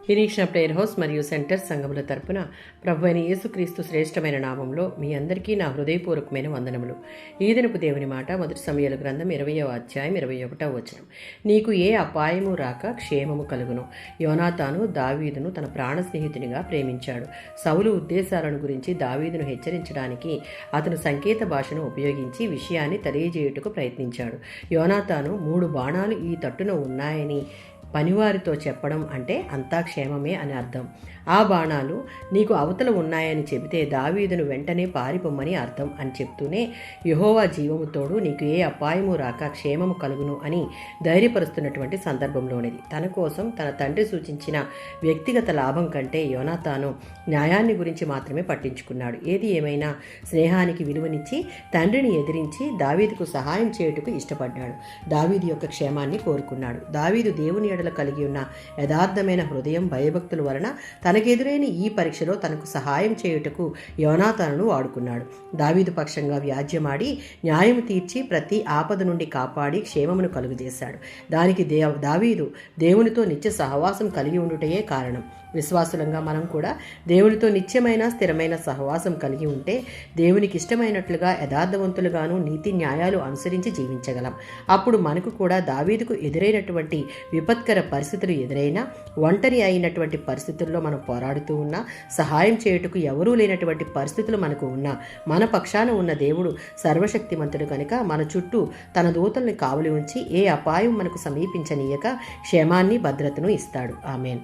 నిరీక్షణ prayer house మరియు centre సంఘముల తరపున ప్రభువైన యేసుక్రీస్తు శ్రేష్టమైన నామంలో మీ అందరికీ నా హృదయపూర్వకమైన వందనములు. ఈ దినపు దేవుని మాట మొదటి సమూయేలు గ్రంథం 20వ అధ్యాయం 21వ వచనం. నీకు ఏ అపాయము రాక క్షేమము కలుగును. యోనాతాను దావీదును తన ప్రాణ స్నేహితునిగా ప్రేమించాడు. సౌలు ఉద్దేశాలను గురించి దావీదును హెచ్చరించడానికి అతను సంకేత భాషను ఉపయోగించి విషయాన్ని తెలియజేయుటకు ప్రయత్నించాడు. యోనాతాను 3 బాణాలు ఈ తట్టున ఉన్నాయని పనివారితో చెప్పడం అంటే అంతా క్షేమమే అని అర్థం. ఆ బాణాలు నీకు అవతల ఉన్నాయని చెబితే దావీదును వెంటనే పారిపోమ్మని అర్థం అని చెప్తూనే యెహోవా జీవముతోడు నీకు ఏ అపాయము రాక క్షేమము కలుగును అని ధైర్యపరుస్తున్నటువంటి సందర్భంలోనిది. తన కోసం తన తండ్రి సూచించిన వ్యక్తిగత లాభం కంటే యోనాతాను న్యాయాన్ని గురించి మాత్రమే పట్టించుకున్నాడు. ఏది ఏమైనా స్నేహానికి విలువనిచ్చి తండ్రిని ఎదిరించి దావీదుకు సహాయం చేయుటకు ఇష్టపడ్డాడు. దావీదు యొక్క క్షేమాన్ని కోరుకున్నాడు. దావీదు దేవుని ఎడల కలిగి ఉన్న యథార్థమైన హృదయం, భయభక్తుల వలన తనకెదురైన ఈ పరీక్షలో తనకు సహాయం చేయుటకు యోనాతానును వాడుకున్నాడు. దావీదు పక్షంగా వ్యాజ్యమాడి న్యాయం తీర్చి ప్రతి ఆపద నుండి కాపాడి క్షేమమును కలుగజేశాడు. దానికి దావీదు దేవునితో నిత్య సహవాసం కలిగి ఉండుటయే కారణం. విశ్వాసులంగా మనం కూడా దేవునితో నిత్యమైన స్థిరమైన సహవాసం కలిగి ఉంటే దేవునికి ఇష్టమైనట్లుగా యథార్థవంతులుగాను నీతి న్యాయాలు అనుసరించి జీవించగలం. అప్పుడు మనకు కూడా దావీదుకు ఎదురైనటువంటి విపత్కర పరిస్థితులు ఎదురైనా, ఒంటరి అయినటువంటి పరిస్థితుల్లో మనం పోరాడుతూ ఉన్నా, సహాయం చేయుటకు ఎవరూ లేనటువంటి పరిస్థితులు మనకు ఉన్నా, మన పక్షాన ఉన్న దేవుడు సర్వశక్తిమంతుడు కనుక మన చుట్టూ తన దూతల్ని కావలి ఉంచి ఏ అపాయం మనకు సమీపించనీయక క్షేమాన్ని, భద్రతను ఇస్తాడు. ఆమేన్.